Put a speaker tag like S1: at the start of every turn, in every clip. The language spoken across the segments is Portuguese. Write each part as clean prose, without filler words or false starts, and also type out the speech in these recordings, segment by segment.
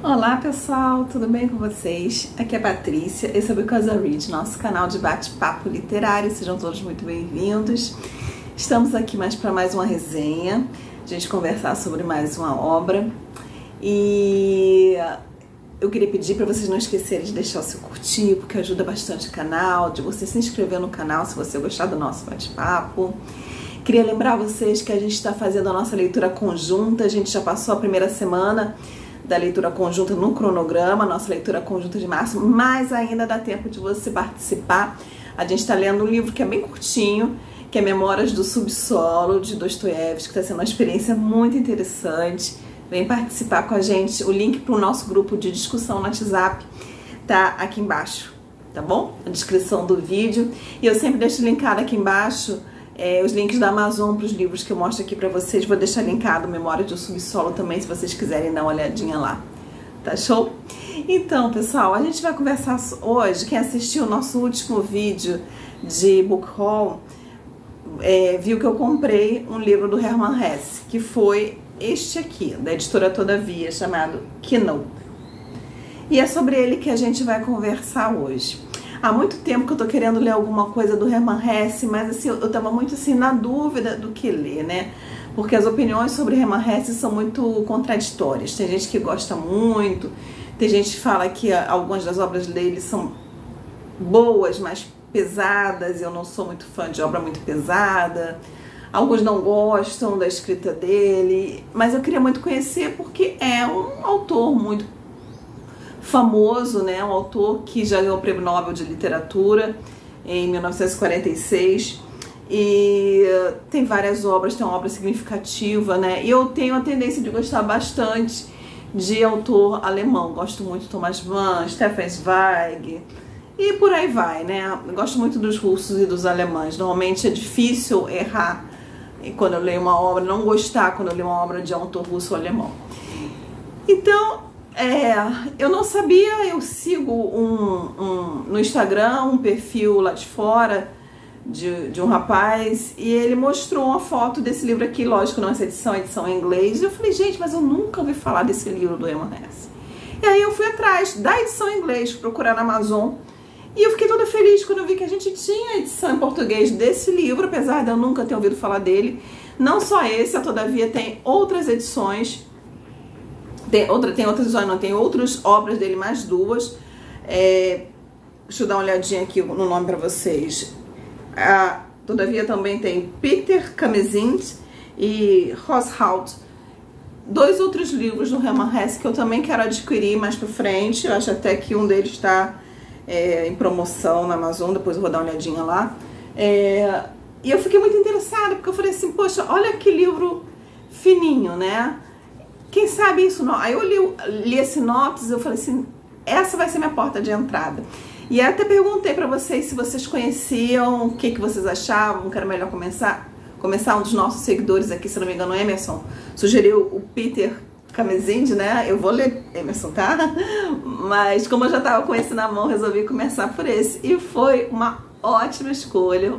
S1: Olá pessoal, tudo bem com vocês? Aqui é a Patrícia, esse é o Because I Read, nosso canal de bate-papo literário, sejam todos muito bem-vindos. Estamos aqui para mais uma resenha, a gente conversar sobre mais uma obra e eu queria pedir para vocês não esquecerem de deixar o seu curtir, porque ajuda bastante o canal, de você se inscrever no canal se você gostar do nosso bate-papo. Queria lembrar vocês que a gente está fazendo a nossa leitura conjunta, a gente já passou a primeira semana da leitura conjunta no cronograma, nossa leitura conjunta de março, mas ainda dá tempo de você participar. A gente está lendo um livro que é bem curtinho, que é Memórias do Subsolo, de Dostoiévski, que está sendo uma experiência muito interessante. Vem participar com a gente, o link para o nosso grupo de discussão no WhatsApp tá aqui embaixo, tá bom? Na descrição do vídeo. E eu sempre deixo linkado aqui embaixo os links da Amazon para os livros que eu mostro aqui para vocês. Vou deixar linkado Memória do Subsolo também, se vocês quiserem dar uma olhadinha lá. Tá show? Então, pessoal, a gente vai conversar hoje. Quem assistiu o nosso último vídeo de book haul viu que eu comprei um livro do Hermann Hesse, que foi este aqui, da editora Todavia, chamado Kino. E é sobre ele que a gente vai conversar hoje. Há muito tempo que eu tô querendo ler alguma coisa do Hermann Hesse, mas assim, eu tava muito assim na dúvida do que ler, né? Porque as opiniões sobre Hermann Hesse são muito contraditórias. Tem gente que gosta muito, tem gente que fala que algumas das obras dele são boas, mas pesadas, e eu não sou muito fã de obra muito pesada. Alguns não gostam da escrita dele, mas eu queria muito conhecer porque é um autor muito famoso, né? Um autor que já ganhou o Prêmio Nobel de Literatura em 1946 e tem várias obras, tem uma obra significativa, né? E eu tenho a tendência de gostar bastante de autor alemão. Gosto muito de Thomas Mann, Stefan Zweig e por aí vai, né? Eu gosto muito dos russos e dos alemães. Normalmente é difícil errar quando eu leio uma obra, não gostar quando eu leio uma obra de autor russo ou alemão. Então, eu não sabia, eu sigo no Instagram um perfil lá de fora de um rapaz e ele mostrou uma foto desse livro aqui, lógico, não essa edição, a edição em inglês, e eu falei, gente, mas eu nunca ouvi falar desse livro do Hermann Hesse. E aí eu fui atrás da edição em inglês, procurar na Amazon, e eu fiquei toda feliz quando eu vi que a gente tinha a edição em português desse livro, apesar de eu nunca ter ouvido falar dele. Não só esse, Todavia tem outras edições. Tem outras obras dele, mais duas. Deixa eu dar uma olhadinha aqui no nome para vocês. Todavia também tem Peter Kamizind e Roshaut. Dois outros livros do Hermann Hesse que eu também quero adquirir mais para frente. Eu acho até que um deles está em promoção na Amazon, depois eu vou dar uma olhadinha lá. E eu fiquei muito interessada, porque eu falei assim, poxa, olha que livro fininho, né? Quem sabe isso não? Aí eu li a sinopse, eu falei assim, essa vai ser minha porta de entrada. E até perguntei pra vocês se vocês conheciam, o que vocês achavam, que era melhor começar. Um dos nossos seguidores aqui, se não me engano, o Emerson, sugeriu o Peter Kamizind, né? Eu vou ler Emerson, tá? Mas como eu já tava com esse na mão, resolvi começar por esse. E foi uma ótima escolha,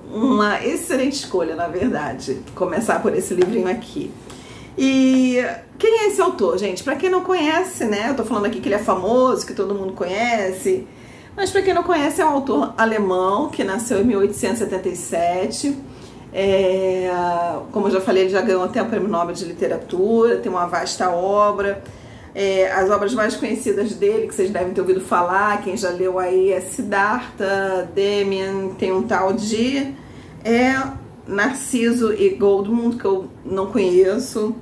S1: uma excelente escolha, na verdade, começar por esse livrinho aqui. E quem é esse autor, gente? Pra quem não conhece, né? Eu tô falando aqui que ele é famoso, que todo mundo conhece. Mas pra quem não conhece, é um autor alemão que nasceu em 1877. Como eu já falei, ele já ganhou até o Prêmio Nobel de Literatura, tem uma vasta obra. As obras mais conhecidas dele, que vocês devem ter ouvido falar, quem já leu aí, é Siddhartha, Demian, tem um tal de Narciso e Goldmund, que eu não conheço.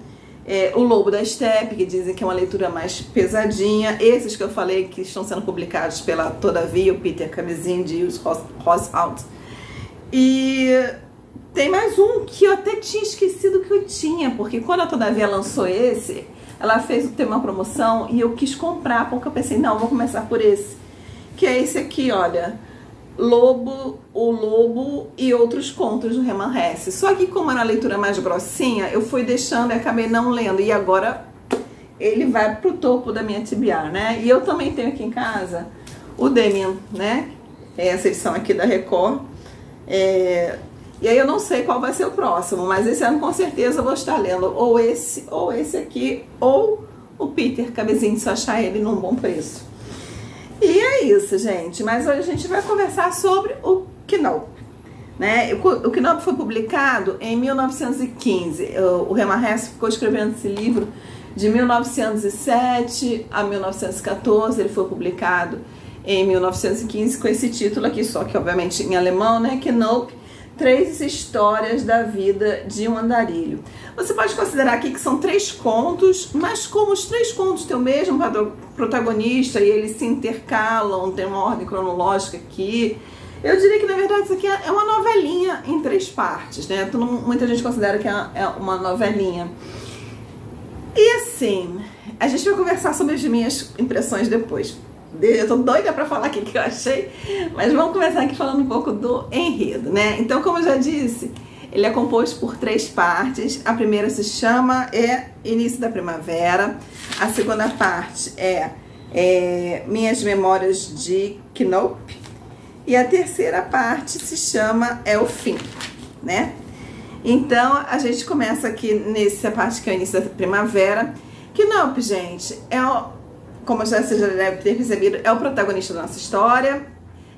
S1: O Lobo da Estepe, que dizem que é uma leitura mais pesadinha. Esses que eu falei que estão sendo publicados pela Todavia, o Peter Kamizind e os Roshaut. E tem mais um que eu até tinha esquecido que eu tinha, porque quando a Todavia lançou esse, ela tem uma promoção e eu quis comprar, porque eu pensei, não, vou começar por esse. Que é esse aqui, olha, O Lobo e Outros Contos do Hermann Hesse. Só que como era a leitura mais grossinha, eu fui deixando e acabei não lendo. E agora ele vai pro topo da minha TBR, né? E eu também tenho aqui em casa o Demian, né? Essa edição aqui da Record. E aí eu não sei qual vai ser o próximo, mas esse ano com certeza eu vou estar lendo ou esse aqui, ou o Peter cabezinho se eu achar ele num bom preço. E é isso, gente. Mas hoje a gente vai conversar sobre o Knope, né? O Knope foi publicado em 1915. O Hermann Hesse ficou escrevendo esse livro de 1907 a 1914. Ele foi publicado em 1915 com esse título aqui, só que obviamente em alemão, né? Knope, 3 histórias da vida de um andarilho. Você pode considerar aqui que são 3 contos, mas como os 3 contos têm o mesmo protagonista e eles se intercalam, tem uma ordem cronológica aqui, eu diria que na verdade isso aqui é uma novelinha em 3 partes, né? Muita gente considera que é uma novelinha. E assim, a gente vai conversar sobre as minhas impressões depois. Eu tô doida pra falar aqui o que eu achei, mas vamos começar aqui falando um pouco do enredo, né? Então, como eu já disse, ele é composto por 3 partes. A primeira se chama Início da Primavera. A segunda parte é Minhas Memórias de Knope. E a terceira parte se chama O Fim, né? Então, a gente começa aqui nessa parte que é o Início da Primavera. Knope, gente, como você já deve ter percebido, é o protagonista da nossa história.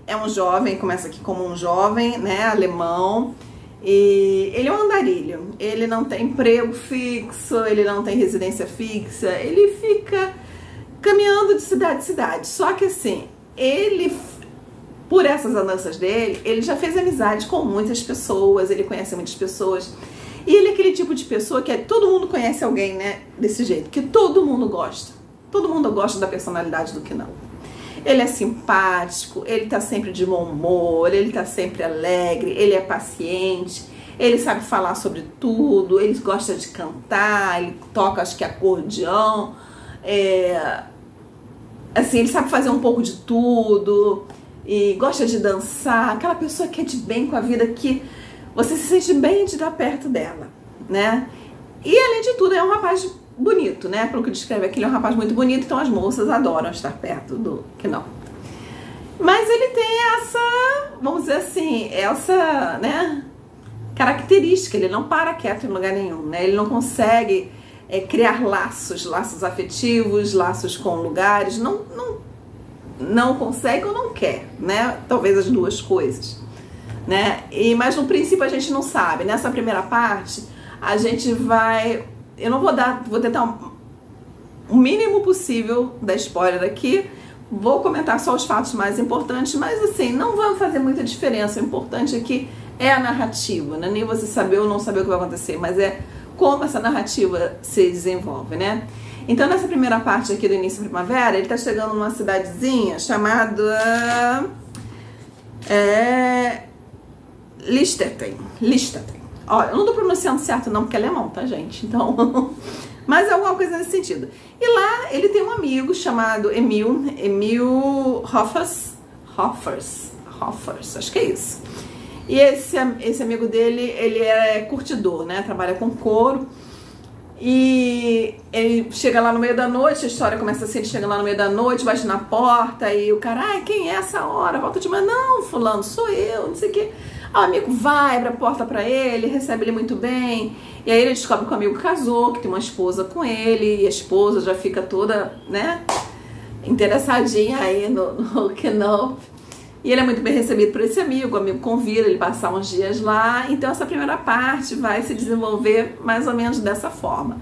S1: É um jovem, começa aqui como um jovem, né, alemão. E ele é um andarilho. Ele não tem emprego fixo, ele não tem residência fixa. Ele fica caminhando de cidade em cidade. Só que assim, por essas andanças dele, ele já fez amizade com muitas pessoas, ele conhece muitas pessoas. E ele é aquele tipo de pessoa que todo mundo conhece alguém, né, desse jeito, que todo mundo gosta. Todo mundo gosta da personalidade do Knope. Ele é simpático, ele tá sempre de bom humor, ele tá sempre alegre, ele é paciente, ele sabe falar sobre tudo, ele gosta de cantar, ele toca, acho que acordeão, assim, ele sabe fazer um pouco de tudo e gosta de dançar, aquela pessoa que é de bem com a vida, que você se sente bem de estar perto dela, né? E além de tudo, é um rapaz bonito, né? Pelo que descreve aqui, ele é um rapaz muito bonito, então as moças adoram estar perto do Knope. Mas ele tem essa, vamos dizer assim, essa, né, característica, ele não para quieto em lugar nenhum, né? Ele não consegue criar laços afetivos, laços com lugares, não consegue ou não quer, né? Talvez as duas coisas, né? Mas no princípio a gente não sabe. Nessa primeira parte, a gente vai... Eu não vou tentar o mínimo possível da spoiler aqui. Vou comentar só os fatos mais importantes, mas assim, não vai fazer muita diferença. O importante aqui é a narrativa, né? Nem você saber ou não saber o que vai acontecer, mas é como essa narrativa se desenvolve, né? Então, nessa primeira parte aqui do Início da Primavera, ele tá chegando numa cidadezinha chamada Lichtenstein. Olha, eu não tô pronunciando certo não, porque é alemão, tá, gente? Então, mas é alguma coisa nesse sentido. E lá ele tem um amigo chamado Emil Hoffers, acho que é isso. E esse amigo dele, ele é curtidor, né? Trabalha com couro. E ele chega lá no meio da noite, a história começa assim, ele chega lá no meio da noite, bate na porta e o cara, quem é essa hora? Volta de manhã, não, fulano, sou eu, não sei o quê. O amigo vai, abre a porta pra ele, recebe ele muito bem. E aí ele descobre que o amigo casou, que tem uma esposa com ele, e a esposa já fica toda, né, interessadinha aí no Knope. E ele é muito bem recebido por esse amigo, o amigo convida ele passar uns dias lá. Então essa primeira parte vai se desenvolver mais ou menos dessa forma.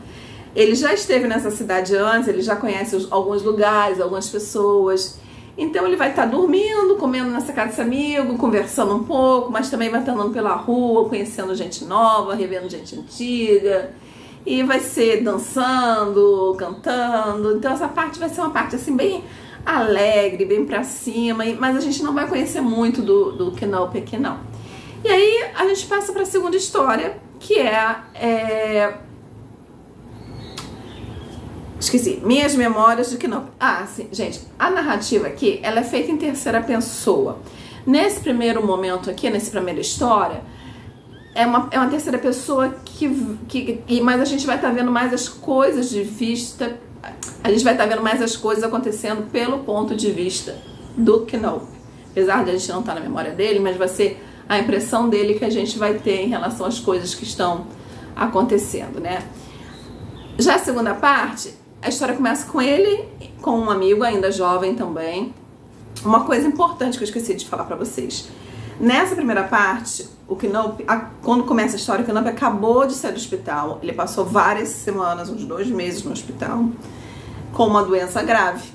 S1: Ele já esteve nessa cidade antes, ele já conhece alguns lugares, algumas pessoas. Então ele vai estar dormindo, comendo nessa casa desse amigo, conversando um pouco, mas também vai estar andando pela rua, conhecendo gente nova, revendo gente antiga. E vai ser dançando, cantando. Então essa parte vai ser uma parte assim bem alegre, bem pra cima, mas a gente não vai conhecer muito do Knope aqui não. E aí a gente passa para a segunda história, que esqueci, Minhas Memórias de Knope. Sim, gente, a narrativa aqui, ela é feita em terceira pessoa. Nesse primeiro momento aqui, nessa primeira história, é uma terceira pessoa mas a gente vai estar vendo mais as coisas de vista. A gente vai estar vendo mais as coisas acontecendo pelo ponto de vista do Knope. Apesar de a gente não estar na memória dele, mas vai ser a impressão dele que a gente vai ter em relação às coisas que estão acontecendo, né? Já a segunda parte a história começa com ele, com um amigo ainda jovem também. Uma coisa importante que eu esqueci de falar pra vocês. Nessa primeira parte, o Knope, quando começa a história, o Knope acabou de sair do hospital. Ele passou várias semanas, uns 2 meses no hospital, com uma doença grave.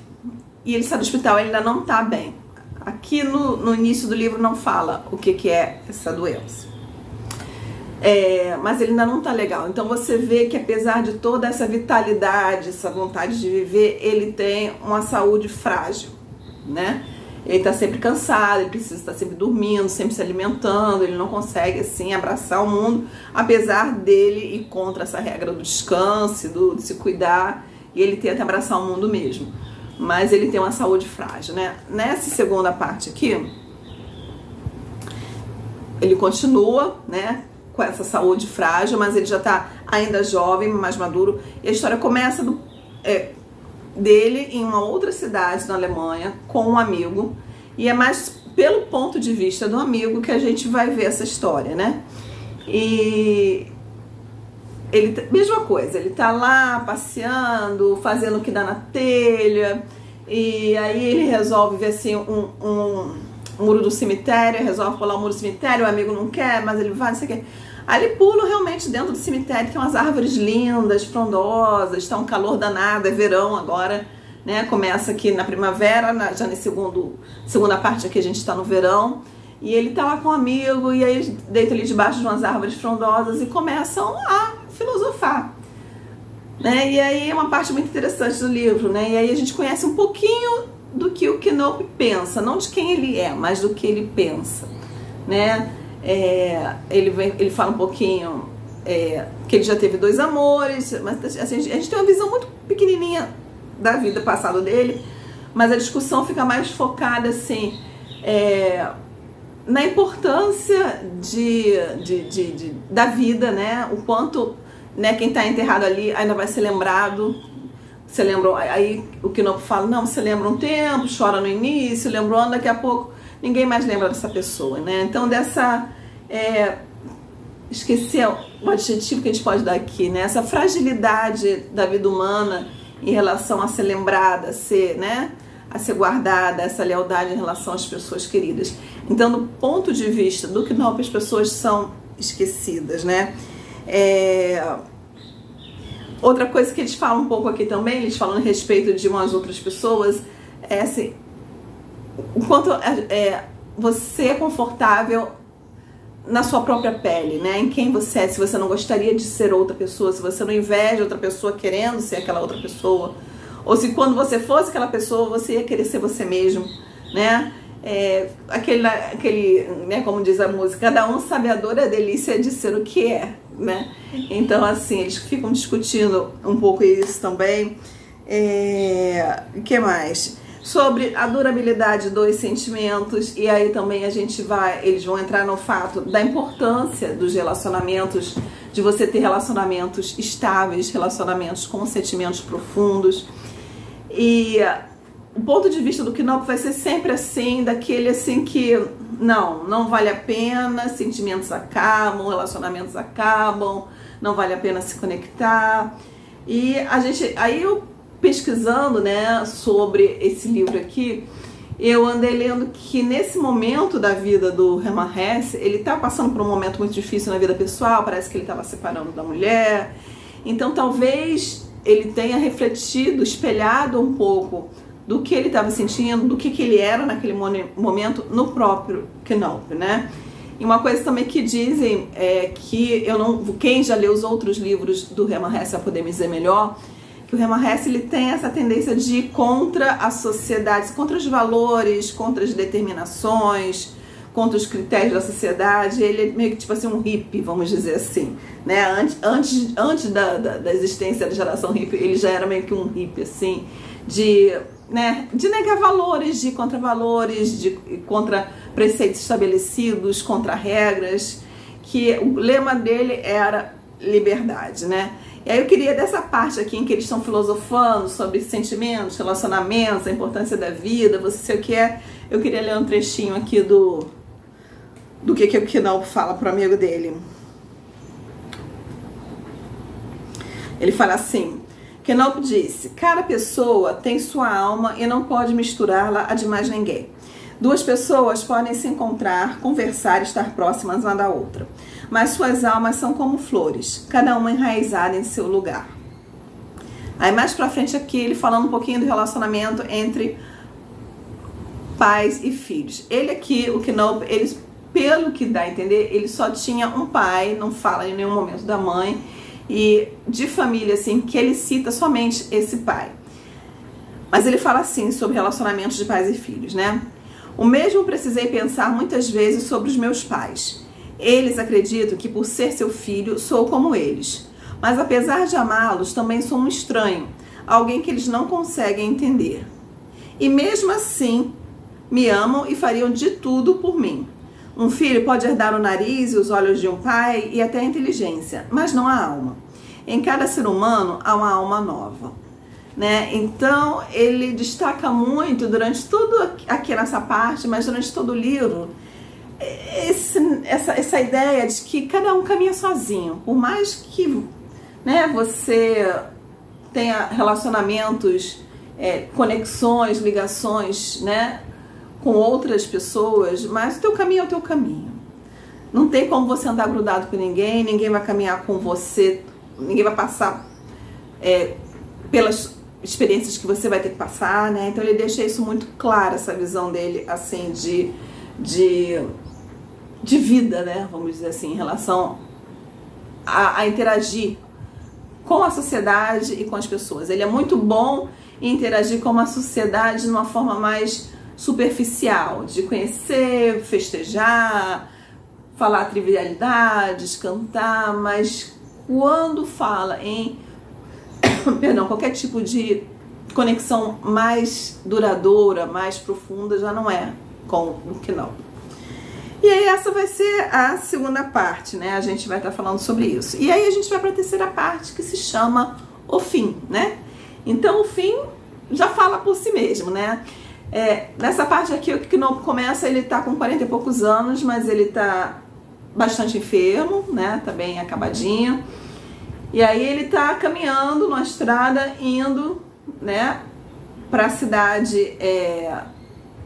S1: E ele sai do hospital, ele ainda não tá bem. Aqui no início do livro não fala o que é essa doença. Mas ele ainda não tá legal. Então você vê que apesar de toda essa vitalidade, essa vontade de viver, ele tem uma saúde frágil, né? Ele tá sempre cansado, ele precisa estar sempre dormindo, sempre se alimentando, ele não consegue, assim, abraçar o mundo, apesar dele ir contra essa regra do descanso, de se cuidar, e ele tenta abraçar o mundo mesmo. Mas ele tem uma saúde frágil, né? Nessa segunda parte aqui, ele continua, né, com essa saúde frágil, mas ele já tá ainda jovem, mais maduro, e a história começa dele em uma outra cidade na Alemanha com um amigo, e é mais pelo ponto de vista do amigo que a gente vai ver essa história, né? E ele, mesma coisa, ele tá lá passeando, fazendo o que dá na telha, e aí ele resolve ver assim um muro do cemitério, resolve pular o muro do cemitério, o amigo não quer, mas ele vai, não sei o que. Aí ele pula realmente dentro do cemitério, tem umas árvores lindas, frondosas, está um calor danado, é verão agora, né? Começa aqui na primavera, já na segunda parte aqui a gente está no verão, e ele tá lá com um amigo, e aí deita ali debaixo de umas árvores frondosas e começam a filosofar, né? E aí é uma parte muito interessante do livro, né? E aí a gente conhece um pouquinho do que o Knope pensa, não de quem ele é, mas do que ele pensa, né? Ele fala um pouquinho que ele já teve 2 amores, mas assim, a gente tem uma visão muito pequenininha da vida passada dele, mas a discussão fica mais focada assim, na importância da vida, né? O quanto, né, quem está enterrado ali ainda vai ser lembrado. Você lembra, aí o Knope fala, não, você lembra um tempo, chora no início, lembra um ano, daqui a pouco ninguém mais lembra dessa pessoa, né? Então esqueci o adjetivo que a gente pode dar aqui, né? Essa fragilidade da vida humana em relação a ser lembrada, a ser guardada, essa lealdade em relação às pessoas queridas. Então, do ponto de vista do Knope, as pessoas são esquecidas, né? Outra coisa que eles falam um pouco aqui também, eles falam a respeito de umas outras pessoas, assim, o quanto você é confortável na sua própria pele, né? Em quem você é, se você não gostaria de ser outra pessoa, se você não inveja outra pessoa querendo ser aquela outra pessoa, ou se quando você fosse aquela pessoa, você ia querer ser você mesmo, né? Né, como diz a música, cada um sabe a dor e a delícia de ser o que é, né? Então, assim, eles ficam discutindo um pouco isso também. O que mais? Sobre a durabilidade dos sentimentos, e aí também eles vão entrar no fato da importância dos relacionamentos, de você ter relacionamentos estáveis, relacionamentos com sentimentos profundos. E o ponto de vista do Knope vai ser sempre assim, daquele assim que não vale a pena, sentimentos acabam, relacionamentos acabam, não vale a pena se conectar. E aí eu pesquisando, né, sobre esse livro aqui, eu andei lendo que nesse momento da vida do Hermann Hesse, ele tá passando por um momento muito difícil na vida pessoal, parece que ele estava separando da mulher, então talvez ele tenha refletido, espelhado um pouco do que ele estava sentindo, do que ele era naquele momento no próprio Knope, né? E uma coisa também que dizem que quem já leu os outros livros do Hermann Hesse vai poder me dizer melhor, que o Hermann Hesse ele tem essa tendência de ir contra a sociedade, contra os valores, contra as determinações, contra os critérios da sociedade. Ele é meio que tipo assim um hippie, vamos dizer assim, né? Antes da existência da geração hippie, ele já era meio que um hippie, assim, de negar valores, de ir contra valores, de contra preceitos estabelecidos, contra regras, que o lema dele era liberdade, né? E aí eu queria, dessa parte aqui em que eles estão filosofando sobre sentimentos, relacionamentos, a importância da vida, você sei o que é, eu queria ler um trechinho aqui do que o Knope fala pro amigo dele. Ele fala assim: Knope disse: cada pessoa tem sua alma e não pode misturá-la a de mais ninguém. Duas pessoas podem se encontrar, conversar e estar próximas uma da outra, mas suas almas são como flores, cada uma enraizada em seu lugar. Aí mais pra frente aqui, ele falando um pouquinho do relacionamento entre pais e filhos. Ele aqui, o Knope, ele, pelo que dá a entender, ele só tinha um pai, não fala em nenhum momento da mãe, e de família, assim, que ele cita somente esse pai. Mas ele fala assim sobre relacionamentos de pais e filhos, né? O mesmo precisei pensar muitas vezes sobre os meus pais. Eles acreditam que por ser seu filho, sou como eles. Mas apesar de amá-los, também sou um estranho, alguém que eles não conseguem entender. E mesmo assim, me amam e fariam de tudo por mim. Um filho pode herdar o nariz e os olhos de um pai e até a inteligência, mas não a alma. Em cada ser humano há uma alma nova, né? Então ele destaca muito durante aqui nessa parte, mas durante todo o livro, essa ideia de que cada um caminha sozinho. Por mais que, né, você tenha relacionamentos, conexões, ligações, né, com outras pessoas, mas o teu caminho é o teu caminho. Não tem como você andar grudado com ninguém, ninguém vai caminhar com você, ninguém vai passar pelas experiências que você vai ter que passar, né? Então ele deixa isso muito claro, essa visão dele, assim, de vida, né? Vamos dizer assim, em relação a interagir com a sociedade e com as pessoas. Ele é muito bom em interagir com a sociedade de uma forma mais superficial, de conhecer, festejar, falar trivialidades, cantar, mas quando fala em qualquer tipo de conexão mais duradoura, mais profunda, já não é com o Knope. E aí essa vai ser a segunda parte, né? A gente vai estar falando sobre isso. E aí a gente vai para a terceira parte, que se chama o fim, né? Então o fim já fala por si mesmo, né? Nessa parte aqui, o Knope começa, ele tá com 40 e poucos anos, mas ele tá bastante enfermo, né? Tá bem acabadinho. E aí ele tá caminhando numa estrada, indo, né, para a cidade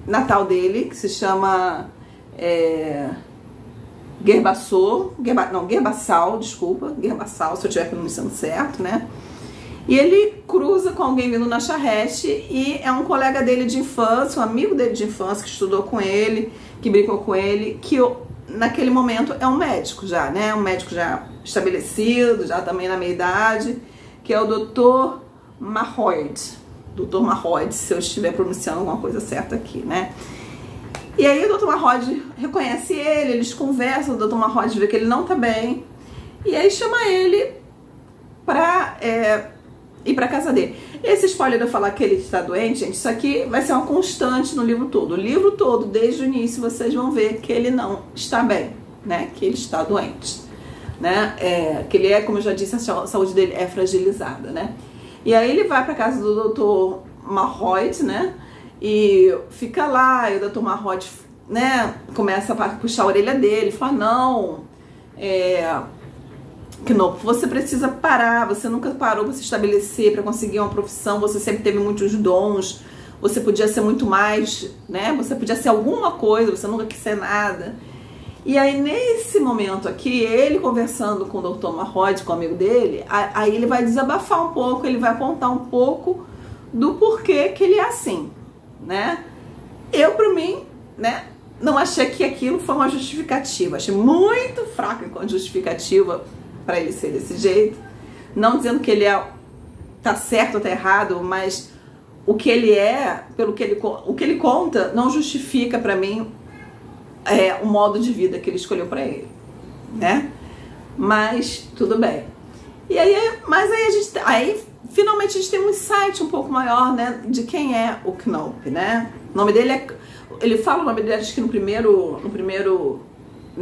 S1: natal dele, que se chama Gerbassal, Gerbassal, se eu estiver pronunciando certo, né? E ele cruza com alguém vindo na charrete e é um colega dele de infância, um amigo dele de infância que estudou com ele, que brincou com ele, que naquele momento é um médico já, né? Um médico já estabelecido, já também na meia-idade, que é o Dr. Mahoid. Dr. Mahoid, se eu estiver pronunciando alguma coisa certa aqui, né? E aí o Dr. Mahoid reconhece ele, eles conversam, o Dr. Mahoid vê que ele não tá bem, e aí chama ele pra ir pra casa dele. Esse spoiler de eu falar que ele está doente, gente, isso aqui vai ser uma constante no livro todo. O livro todo, desde o início, vocês vão ver que ele não está bem, né? Que ele está doente, né? Que ele como eu já disse, a saúde dele é fragilizada, né? E aí ele vai pra casa do Dr. Mahoid, né? E fica lá, e o Dr. Mahoid, né, começa a puxar a orelha dele, fala: não, Knope, você precisa parar, você nunca parou para se estabelecer, para conseguir uma profissão, você sempre teve muitos dons, você podia ser muito mais, né? Você podia ser alguma coisa, você nunca quis ser nada. E aí nesse momento aqui, ele conversando com o Dr. Mahoid, com o amigo dele, aí ele vai desabafar um pouco, ele vai apontar um pouco do porquê que ele é assim, né? Eu, para mim, né, não achei que aquilo foi uma justificativa, achei muito fraco enquanto justificativa para ele ser desse jeito, não dizendo que ele tá certo ou tá errado, mas o que ele o que ele conta não justifica para mim o modo de vida que ele escolheu para ele, né? Mas tudo bem. E aí, mas aí finalmente a gente tem um insight um pouco maior, né, de quem é o Knope, né? O nome dele ele fala o nome dele, acho que na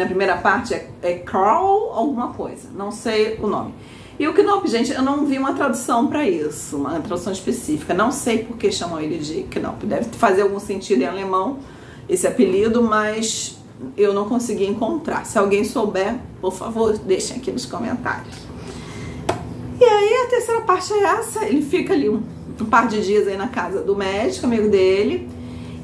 S1: primeira parte é Carl alguma coisa, não sei o nome. E o Knope, gente, eu não vi uma tradução para isso, uma tradução específica, não sei por que chamam ele de Knope, deve fazer algum sentido em alemão esse apelido, mas eu não consegui encontrar. Se alguém souber, por favor, deixem aqui nos comentários. E aí a terceira parte é essa, ele fica ali um par de dias aí na casa do médico, amigo dele,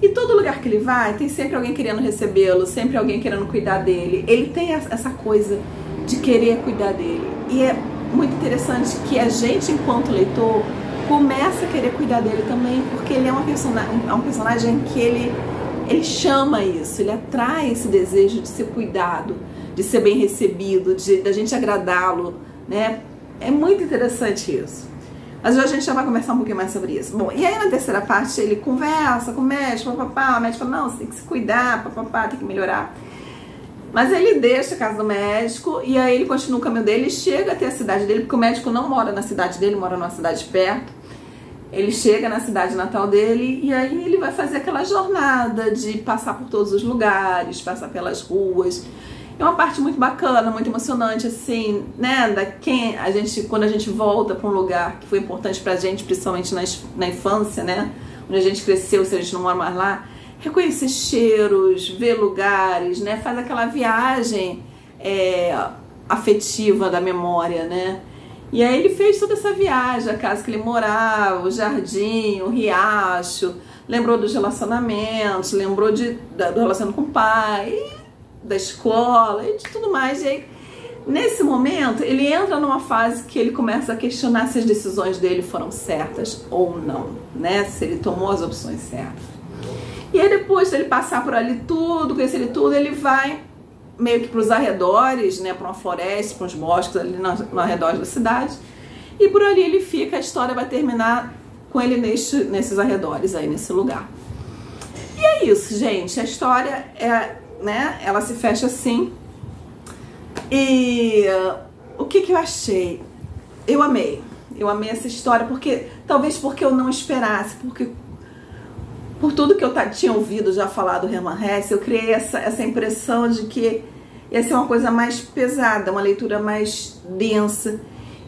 S1: e todo lugar que ele vai, tem sempre alguém querendo recebê-lo, sempre alguém querendo cuidar dele. Ele tem essa coisa de querer cuidar dele. E é muito interessante que a gente, enquanto leitor, começa a querer cuidar dele também, porque ele é um personagem que ele chama isso, ele atrai esse desejo de ser cuidado, de ser bem recebido, da gente agradá-lo, né? É muito interessante isso. Mas hoje a gente já vai conversar um pouquinho mais sobre isso. Bom, e aí na terceira parte ele conversa com o médico, papapá, o médico fala, não, você tem que se cuidar, papapá, tem que melhorar. Mas ele deixa a casa do médico e aí ele continua o caminho dele e chega até a cidade dele, porque o médico não mora na cidade dele, mora numa cidade perto. Ele chega na cidade natal dele e aí ele vai fazer aquela jornada de passar por todos os lugares, passar pelas ruas. É uma parte muito bacana, muito emocionante, assim, né? Quando a gente volta para um lugar que foi importante pra gente, principalmente na infância, né? Onde a gente cresceu, se a gente não mora mais lá, reconhecer cheiros, ver lugares, né? Faz aquela viagem afetiva da memória, né? E aí ele fez toda essa viagem, a casa que ele morava, o jardim, o riacho, lembrou dos relacionamentos, lembrou do relacionamento com o pai, da escola e de tudo mais. E aí, nesse momento, ele entra numa fase que ele começa a questionar se as decisões dele foram certas ou não, né? Se ele tomou as opções certas. E aí depois de ele passar por ali tudo, conhecer ele tudo, ele vai meio que para os arredores, né? Para uma floresta, para uns bosques ali no arredor da cidade. E por ali ele fica, a história vai terminar com ele nesses arredores aí, nesse lugar. E é isso, gente. A história né? Ela se fecha assim. E o que eu achei? Eu amei essa história, talvez porque eu não esperasse, porque por tudo que eu tinha ouvido já falar do Hermann Hesse, eu criei essa impressão de que ia ser uma coisa mais pesada, uma leitura mais densa.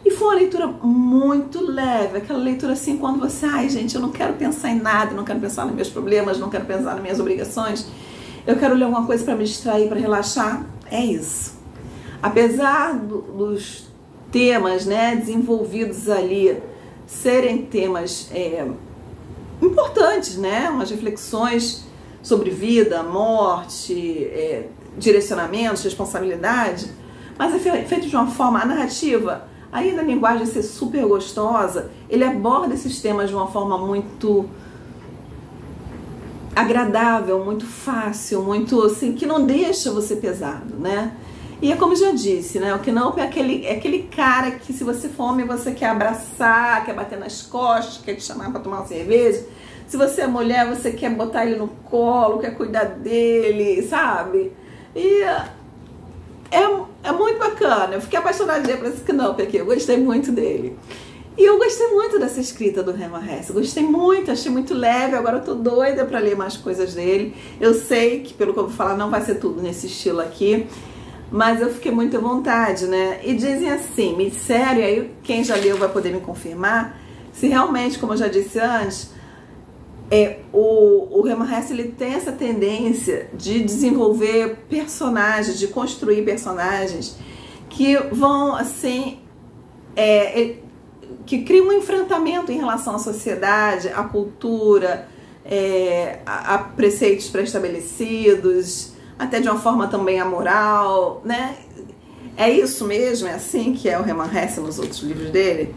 S1: E foi uma leitura muito leve, aquela leitura assim, quando você, ai gente, eu não quero pensar em nada, não quero pensar nos meus problemas, não quero pensar nas minhas obrigações, eu quero ler alguma coisa para me distrair, para relaxar. É isso. Apesar dos temas, né, desenvolvidos ali serem temas importantes, né, umas reflexões sobre vida, morte, direcionamentos, responsabilidade, mas é feito de uma forma, a narrativa, aí na linguagem ser super gostosa, ele aborda esses temas de uma forma muito agradável, muito fácil, muito assim, que não deixa você pesado, né? E é como eu já disse, né? O Knaup é aquele cara que, se você for homem, você quer abraçar, quer bater nas costas, quer te chamar para tomar uma cerveja. Se você é mulher, você quer botar ele no colo, quer cuidar dele, sabe? E é muito bacana. Eu fiquei apaixonadinha por esse Knaup aqui, eu gostei muito dele. E eu gostei muito dessa escrita do Hermann Hesse, gostei muito, achei muito leve, agora eu tô doida pra ler mais coisas dele. Eu sei que, pelo que eu vou falar, não vai ser tudo nesse estilo aqui, mas eu fiquei muito à vontade, né? E dizem assim, me disseram, e aí quem já leu vai poder me confirmar, se realmente, como eu já disse antes, o Hermann Hesse, ele tem essa tendência de desenvolver personagens, de construir personagens que vão, assim, que cria um enfrentamento em relação à sociedade, à cultura, a preceitos pré-estabelecidos, até de uma forma também amoral, né? É isso mesmo, é assim que é o Hermann Hesse nos outros livros dele?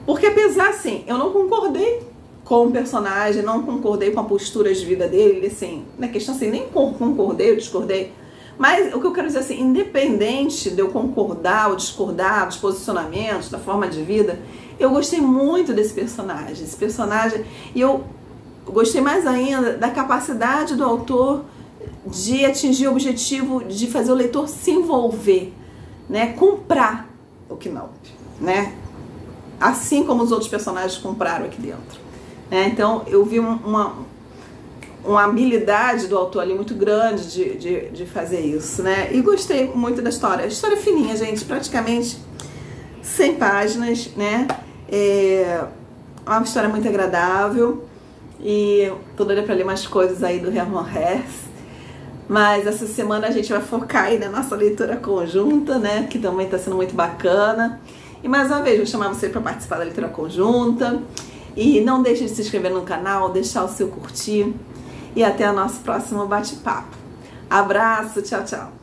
S1: Porque apesar, assim, eu não concordei com o personagem, não concordei com a postura de vida dele, assim, na questão assim, nem concordei, eu discordei, mas o que eu quero dizer assim, independente de eu concordar ou discordar dos posicionamentos, da forma de vida, eu gostei muito desse personagem, e eu gostei mais ainda da capacidade do autor de atingir o objetivo de fazer o leitor se envolver, né, comprar o Knaup, né, assim como os outros personagens compraram aqui dentro, né? Então eu vi uma habilidade do autor ali muito grande de fazer isso, né, e gostei muito da história. A história é fininha, gente, praticamente 100 páginas, né, é uma história muito agradável, e tô doida pra ler mais coisas aí do Hermann Hesse. Mas essa semana a gente vai focar aí na nossa leitura conjunta, né, que também está sendo muito bacana. E mais uma vez, vou chamar você para participar da leitura conjunta. E não deixe de se inscrever no canal, deixar o seu curtir. E até o nosso próximo bate-papo. Abraço, tchau, tchau.